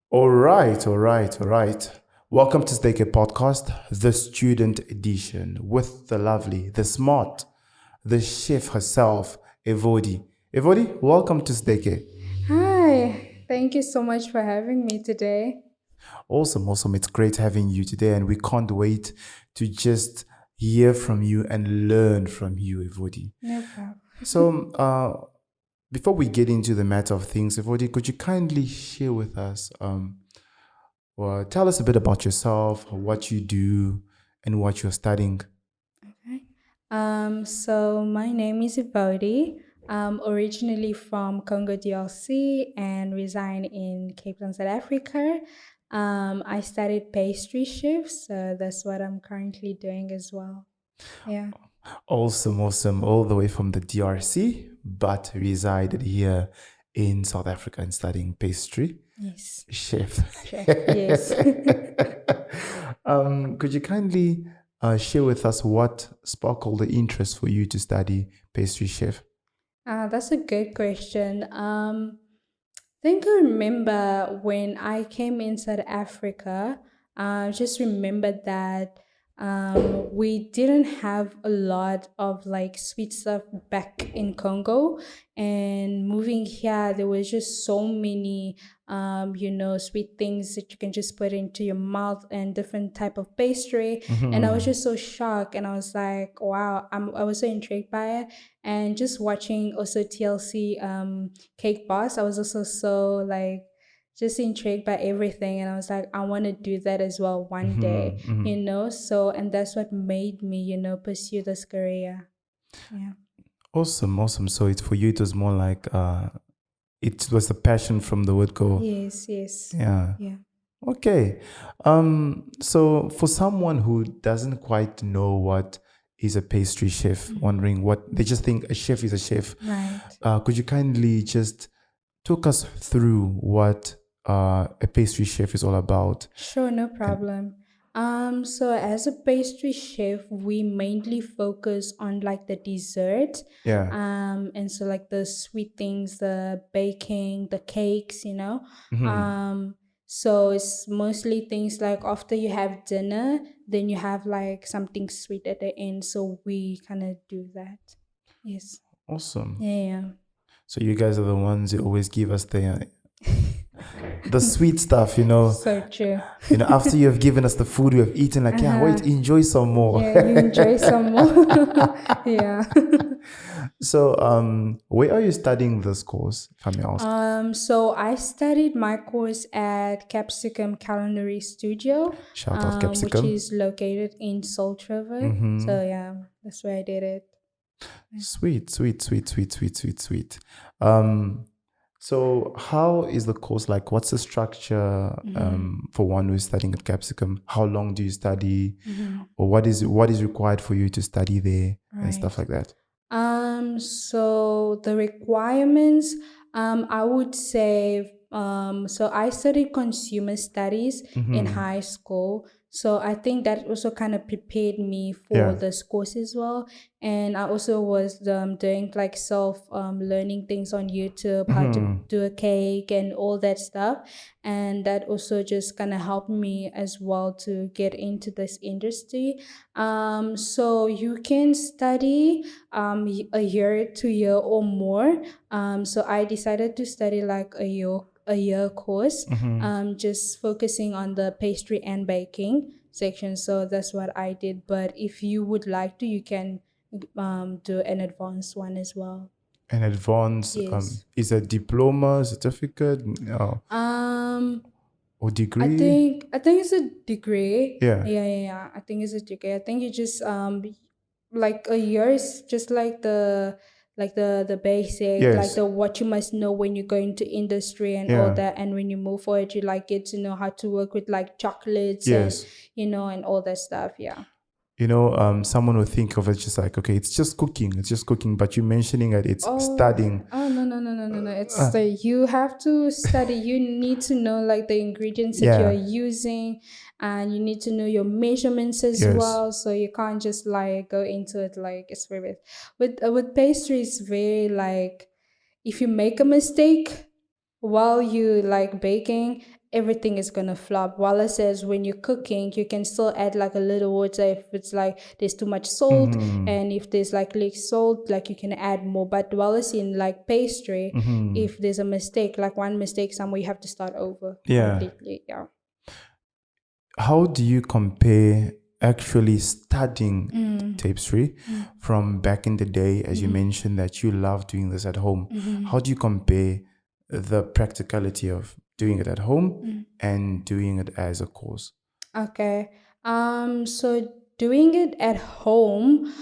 All right. Welcome to Stake Podcast, the student edition, with the lovely, the smart, the chef herself, Evodi. Evodi, welcome to Stake. Hi, thank you so much for having me today. Awesome. It's great having you today, and we can't wait to just hear from you and learn from you, Evodi. No problem. So, before we get into the matter of things, Evodi, could you kindly share with us, or tell us a bit about yourself, what you do, and what you're studying? Okay. So my name is Evodi. I'm originally from Congo DRC and reside in Cape Town, South Africa. I studied pastry chef, so that's what I'm currently doing as well. Yeah. Awesome. All the way from the DRC, but resided here in South Africa and studying pastry Yes. chef. Chef. Yes. Could you kindly share with us what sparkled the interest for you to study pastry chef? That's a good question. Think I remember when I came in South Africa. I just remembered that we didn't have a lot of like sweet stuff back in Congo, and moving here, there was just so many sweet things that you can just put into your mouth and different type of pastry. And I was Mhm. just so shocked, and I was like, wow, I was so intrigued by it. And just watching also TLC Cake Boss, I was also so like just intrigued by everything, and I was like, I want to do that as well one day, Mhm. so and that's what made me pursue this career. Yeah. Awesome. So it's for you. It was more like it was the passion from the word go. Yes. Yeah. Yeah. Okay. So for someone who doesn't quite know what is a pastry chef, wondering what they just think a chef is a chef, Right. could you kindly just talk us through what a pastry chef is all about? Sure, no And problem. So as a pastry chef, we mainly focus on like the dessert, yeah. and so like the sweet things, the baking, the cakes, Mhm. Um, so it's mostly things like after you have dinner, then you have like something sweet at the end. So we kind of do that. Yes. Awesome. Yeah. So you guys are the ones who always give us the sweet stuff, So true. after you have given us the food we have eaten, like, yeah, wait, Uh-huh. enjoy some more. Yeah, you enjoy some more. Yeah. So, where are you studying this course, if I may ask? So I studied my course at Capsicum Culinary Studio, Shout out which Capsicum. is located in Salt River. So yeah, that's where I did it. Sweet. Um, so how is the course like? What's the structure for one who's studying at Capsicum? How long do you study, or what is required for you to study there and stuff Right. like that? So the requirements, I would say, so I studied consumer studies in high school. So I think that also kind of prepared me for Yeah. this course as well. And I also was doing like self learning things on YouTube, how to do a cake and all that stuff. And that also just kind of helped me as well to get into this industry. So you can study a year, 2 year or more. So I decided to study like a year course, just focusing on the pastry and baking section. So that's what I did. But if you would like to, you can do an advanced one as well. An advanced Yes. is a diploma, certificate, Um, or I degree? think I think it's a degree. Yeah. Yeah. I think it's a degree. I think you just like a year is just like the basic, like Yes. the what you must know when you go into industry and all Yeah. that, and when you move forward you like get to know how to work with like chocolates and Yes. and all that stuff. Yeah. Someone would think of it just like, okay, it's just cooking, but you mentioning that it's studying. No. It's like you have to study. You need to know like the ingredients that you're Yeah. using, and you need to know your measurements as Yes. well. So you can't just like go into it like it's very with pastry. It's very like if you make a mistake while you like baking, everything is gonna flop. While it says when you're cooking, you can still add like a little water if it's like there's too much salt, and if there's like less salt, like you can add more. But while it's in like pastry, if there's a mistake, like one mistake somewhere, you have to start over completely. Yeah. How do you compare actually studying tapestry from back in the day, as you mentioned that you love doing this at home? How do you compare the practicality of doing it at home and doing it as a course? Okay. So doing it at home,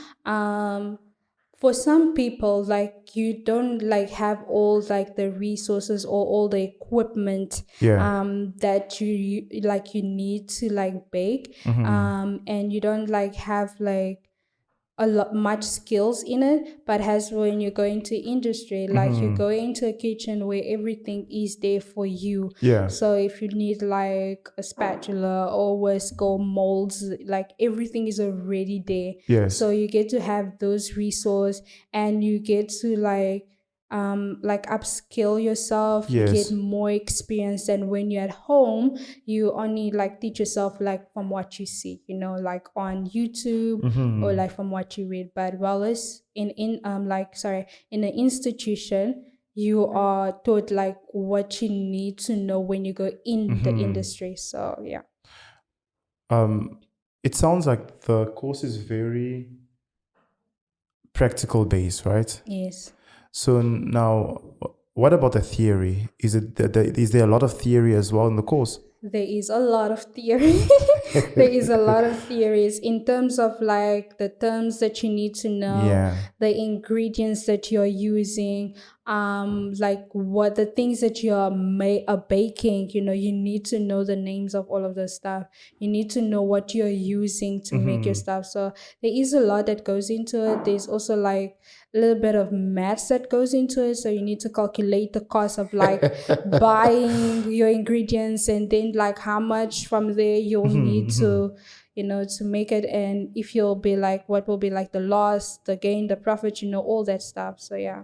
for some people, like you don't like have all like the resources or all the equipment that you need to like bake, and you don't like have like a lot much skills in it. But as when you go into industry, like you go into a kitchen where everything is there for you. So if you need like a spatula or whisk or molds, like everything is already there. So you get to have those resources, and you get to like upskill yourself. You get more experience than when you're at home. You only like teach yourself like from what you see, like on YouTube, or like from what you read. But while it's in in an institution, you are taught like what you need to know when you go in the industry. So yeah. It sounds like the course is very practical based, right? Yes. So now, what about the theory? Is there a lot of theory as well in the course? There is a lot of theory. There is a lot of theories in terms of like the terms that you need to know, the ingredients that you're using, like what the things that you're baking. You need to know the names of all of the stuff. You need to know what you're using to make your stuff. So there is a lot that goes into it. There's also like a little bit of maths that goes into it. So you need to calculate the cost of like buying your ingredients, and then like how much from there you'll need to to make it, and if you'll be like what will be like the loss, the gain, the profit, all that stuff. So yeah.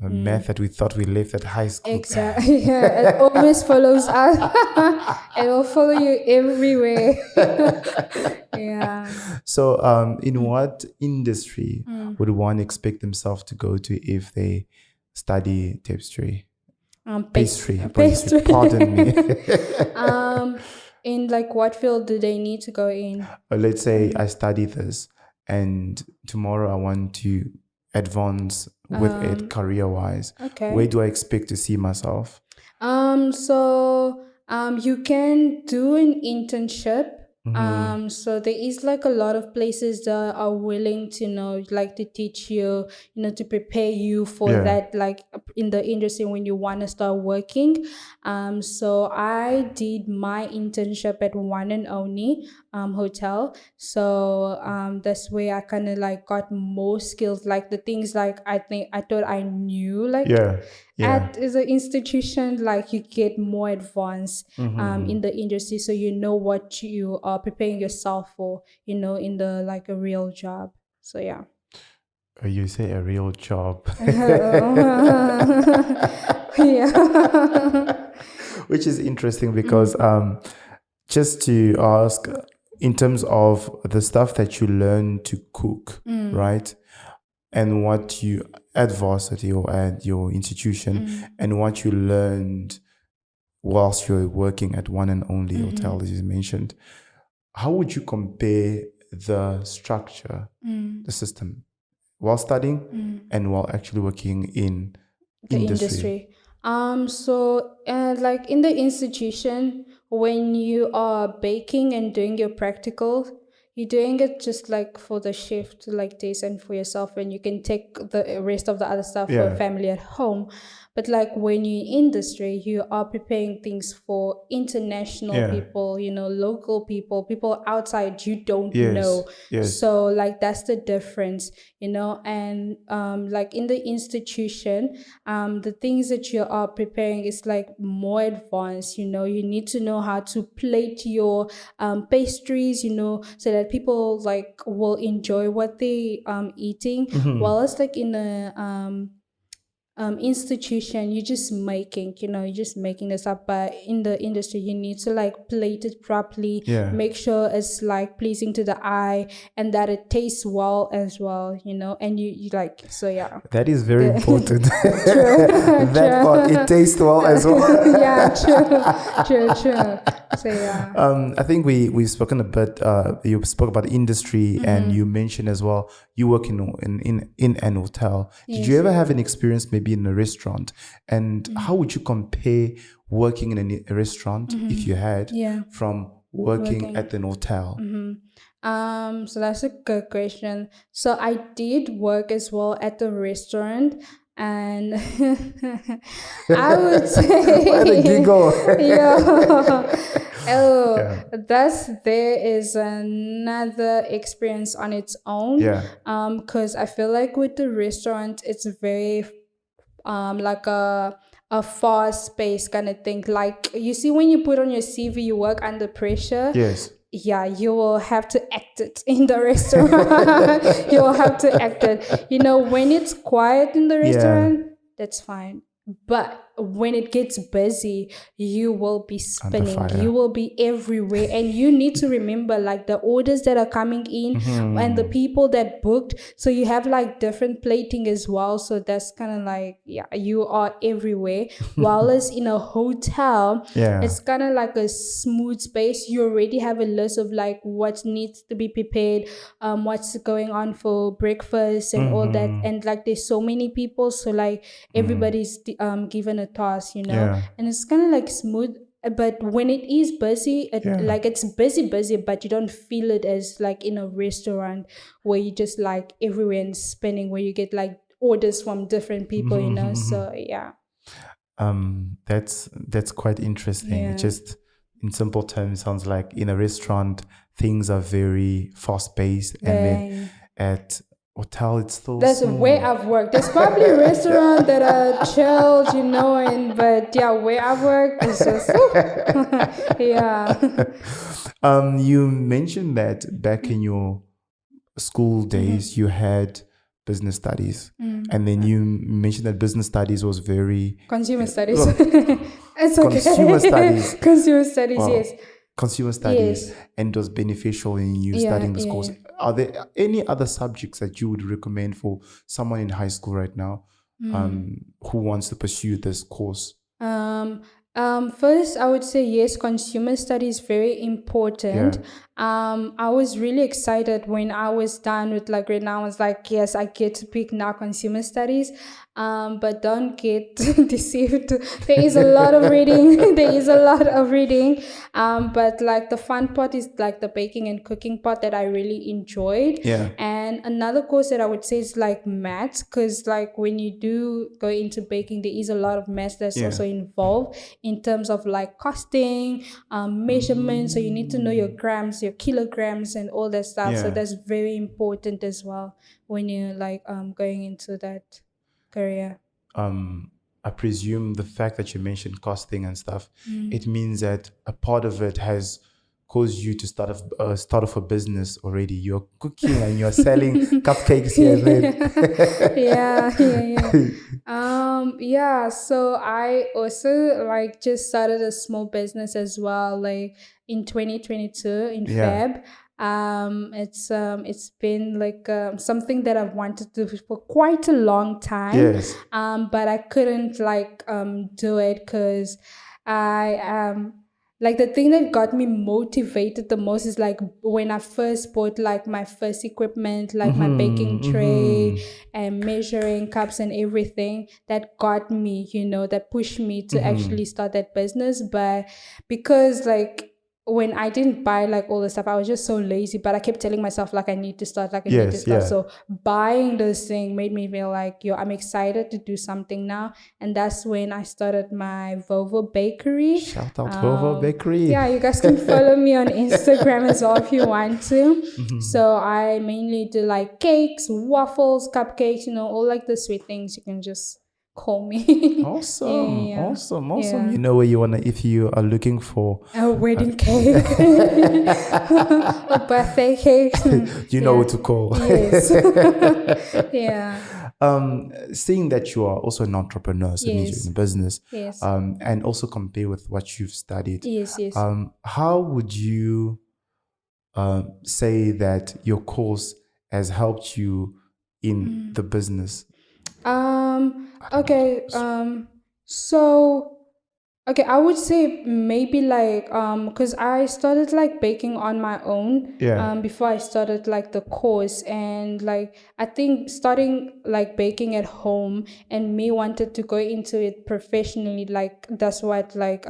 A math that we thought we left at high school. Exactly. Yeah, it always follows us. It will follow you everywhere. Yeah. So in what industry would one expect themselves to go to if they study tapestry? Pastry. Pardon me. In like what field do they need to go in? Let's say I study this, and tomorrow I want to advance with it career-wise. Okay. Where do I expect to see myself? So you can do an internship. So there is like a lot of places that are willing to like to teach you, to prepare you for that, like in the industry when you want to start working. So I did my internship at One and Only hotel. So that's where I kind of like got more skills, like the things like I thought I knew, like at the institution, like you get more advanced in the industry, so you know what you are preparing yourself for, in the like a real job. So yeah. You say a real job. Yeah. Which is interesting because just to ask, in terms of the stuff that you learn to cook, right? And what you at varsity or at your institution, and what you learned whilst you're working at One and Only hotel, as you mentioned, how would you compare the structure, the system, while studying and while actually working in the industry? So like in the institution, when you are baking and doing your practicals, you're doing it just like for the shift, like days, and for yourself, and you can take the rest of the other stuff for family at home. But like when you're in industry, you are preparing things for international people, local people outside you don't know. So like that's the difference, and like in the institution, the things that you are preparing is like more advanced. You need to know how to plate your pastries, so that people like will enjoy what they eating. While it's like in a institution, you're just making, you're just making this up. But in the industry, you need to like plate it properly, Yeah. make sure it's like pleasing to the eye and that it tastes well as well, and you like, so yeah. That is very important. True. That part, it tastes well as well. Yeah, true. So yeah. I think we've spoken a bit. You spoke about the industry, and you mentioned as well you work in an hotel. Did you ever have an experience maybe in a restaurant? And how would you compare working in a restaurant, if you had, from working at an hotel? So that's a good question. So I did work as well at the restaurant, and I would say Why the giggle? There is another experience on its own. Because I feel like with the restaurant, it's very like a fast paced kind of thing. Like you see when you put on your CV, you work under pressure. Yes. Yeah, you will have to act it in the restaurant. You will have to act it. When it's quiet in the restaurant, that's fine. But when it gets busy, you will be spinning. You will be everywhere. And you need to remember like the orders that are coming in and the people that booked. So you have like different plating as well. So that's kind of like, you are everywhere. While as in a hotel, it's kind of like a smooth space. You already have a list of like what needs to be prepared, what's going on for breakfast and all that. And like there's so many people. So like everybody's given a task, and it's kind of like smooth. But when it is busy, like it's busy, but you don't feel it as like in a restaurant where you just like everywhere and spinning, where you get like orders from different people, So yeah. That's quite interesting. It just in simple terms sounds like in a restaurant things are very fast paced, and then at hotel it's still that's smooth. Where I've worked. There's probably restaurants that are chilled, but where I've worked is just You mentioned that back in your school days you had business studies, and then you mentioned that business studies was very consumer studies. It's okay. Consumer studies. Consumer studies, yes. Consumer studies, and it was beneficial in you studying this course. Are there any other subjects that you would recommend for someone in high school right now who wants to pursue this course? First, I would say yes, consumer studies is very important. I was really excited when I was done with like grade 9. I was like, yes, I get to pick now consumer studies. But don't get deceived. There is a lot of reading. But like the fun part is like the baking and cooking part that I really enjoyed. And another course that I would say is like maths, because like when you do go into baking, there is a lot of maths that's also involved in terms of like costing, measurements. So you need to know your grams, your kilograms, and all that stuff. So that's very important as well when you're like going into that career. I presume the fact that you mentioned costing and stuff, it means that a part of it has caused you to start off a business already. You're cooking and you're selling cupcakes here and there. So I also like just started a small business as well, like in 2022 in Feb. It's been like something that I've wanted to do for quite a long time. But I couldn't like do it because I like the thing that got me motivated the most is like when I first bought like my first equipment, like my baking tray and measuring cups and everything, that got me, that pushed me to actually start that business. But because like when I didn't buy like all the stuff, I was just so lazy, but I kept telling myself like I need to start, like I need to start. So buying this thing made me feel like, I'm excited to do something now. And that's when I started my Vovo Bakery. Shout out Vovo Bakery. Yeah, you guys can follow me on Instagram as well if you want to. So I mainly do like cakes, waffles, cupcakes, all like the sweet things. You can just call me. Awesome. You know where you wanna, if you are looking for a wedding cake or birthday cake, you know what to call. Yes. Seeing that you are also an entrepreneur, so it means you're in Yes. a business, Yes. and also compare with what you've studied. Yes. Yes. How would you say that your course has helped you in the business? Okay. So okay, I would say maybe like because I started like baking on my own Yeah. before I started like the course, and like I think starting like baking at home and me wanted to go into it professionally, like that's what like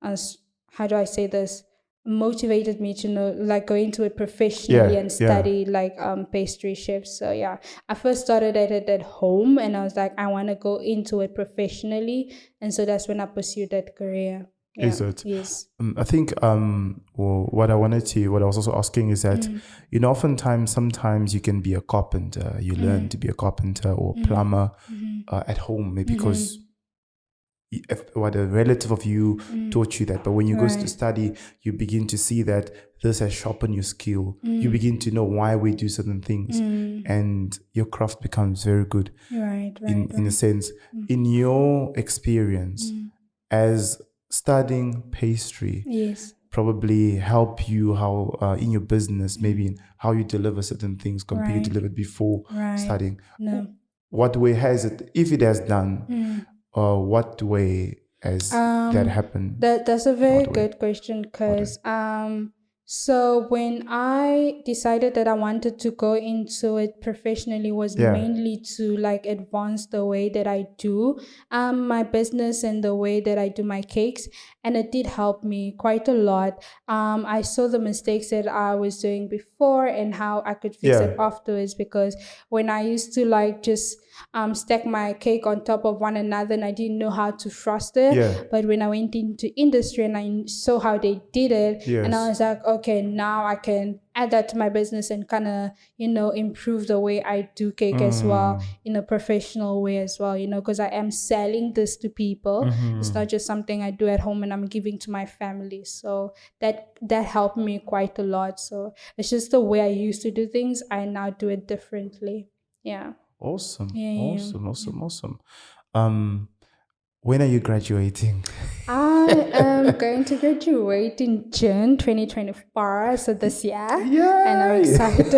as how do I say this, motivated me to know like go into it professionally Yeah. and Yeah. study like pastry chef. So yeah, I first started at it at home and I was like I want to go into it professionally, and so that's when I pursued that career. Yeah. Is it? Yes. I think well, what I was also asking is that, you know, oftentimes, sometimes you can be a carpenter, you learn to be a carpenter or plumber at home, maybe because if what a relative of you taught you that. But when you go to Right. study, you begin to see that this has sharpened your skill. You begin to know why we do certain things, and your craft becomes very good. Right. In a sense, in your experience as studying pastry, Yes. probably help you how in your business, maybe in how you deliver certain things compared to Right. delivered before Right. studying. No. What way has it, if it has done, what way has that happened? That's a very What way? good question because so when I decided that I wanted to go into it professionally was Yeah. mainly to like advance the way that I do my business and the way that I do my cakes, and it did help me quite a lot. I saw the mistakes that I was doing before and how I could fix it Yeah. afterwards, because when I used to like just stack my cake on top of one another and I didn't know how to frost it. Yeah. But when I went into industry and I saw how they did it, and I Yes. was like, okay, now I can add that to my business and kind of, improve the way I do cake as well in a professional way as well, because I am selling this to people. It's not just something I do at home and I'm giving to my family. So that helped me quite a lot. So it's just the way I used to do things. I now do it differently. Yeah. Awesome. Yeah, yeah, Awesome. When are you graduating? I am going to graduate in June 2024, so this year. And I'm Yay! excited.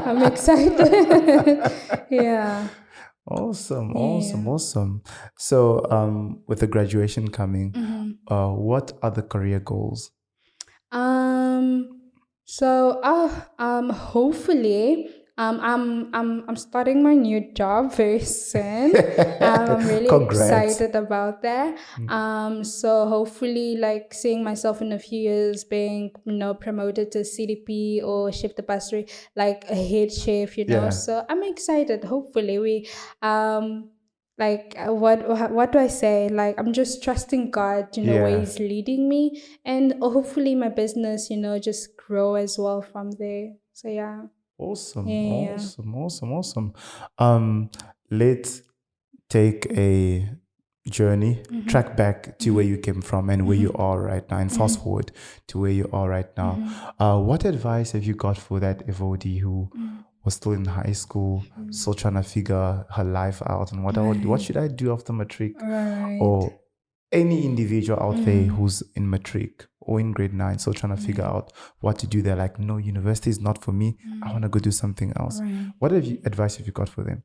I'm excited. Yeah. Awesome. So, with the graduation coming, what are the career goals? Um. So, hopefully, I'm starting my new job very soon. I'm really Congrats. excited about that. So hopefully, like seeing myself in a few years being, promoted to CDP or chef de pastry, like a head chef. Yeah. So I'm excited. Hopefully, what do I say? Like I'm just trusting God, where Yeah. He's leading me, and hopefully my business, just grow as well from there. So yeah. Yeah. Awesome. Let's take a journey, track back to where you came from and where you are right now, and fast forward to where you are right now. What advice have you got for that Evodi who was still in high school, still trying to figure her life out, and what should I do after matric? Right. Or any individual out there who's in matric or in grade 9 still trying to figure out what to do. They're like, no, university is not for me. I want to go do something else. Right. What advice have you got for them?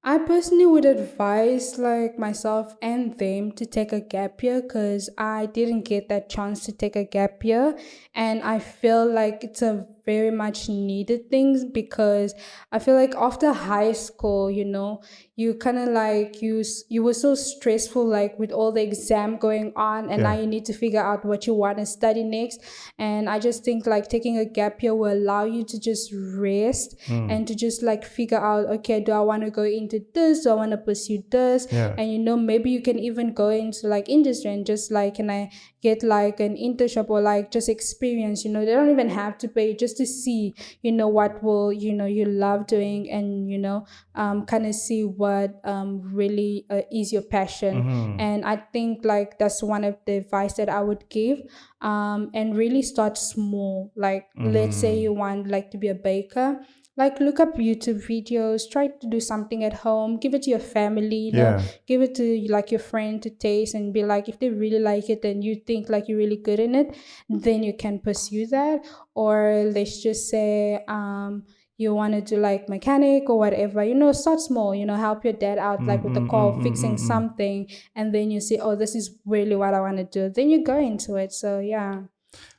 I personally would advise like myself and them to take a gap year, because I didn't get that chance to take a gap year, and I feel like it's a very much needed thing, because I feel like after high school, you kind of like you were so stressful, like with all the exam going on, and now Yeah. you need to figure out what you want to study next. And I just think like taking a gap year will allow you to just rest and to just like figure out, okay, do I want to go into this, do I want to pursue this? Yeah. And maybe you can even go into like industry and just like, can I get like an internship or like just experience? They don't even have to pay, just to see what will you love doing, and kind of see what really is your passion. And I think like that's one of the advice that I would give. and really start small. Like let's say you want like to be a baker, like look up YouTube videos, try to do something at home, give it to your family, you know, give it to like your friend to taste and be like, if they really like it and you think like you're really good in it, then you can pursue that. Or let's just say you want to do like mechanic or whatever, you know, start small, you know, help your dad out like with the car, fixing something, and then you see, oh, this is really what I want to do, then you go into it. So yeah,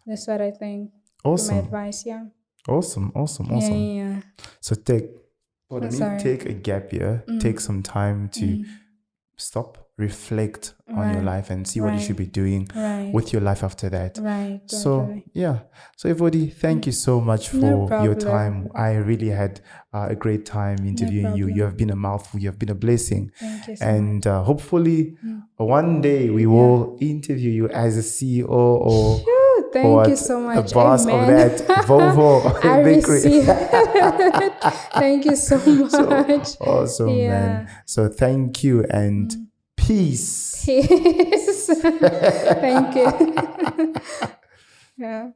that's what I think. Awesome. My advice. Yeah. Awesome. Yeah. So take a gap year, take some time to stop, reflect on your life and see what you should be doing with your life after that. So yeah. So Evodi, thank you so much for your time. I really had a great time interviewing you. You have been a mouthful. You have been a blessing. Thank you so and hopefully one day we will interview you as a CEO or thank you so much. The boss of that Volvo I bakery. receive it. Thank you so much. So awesome, man. So thank you and peace. Peace. Thank you. Yeah.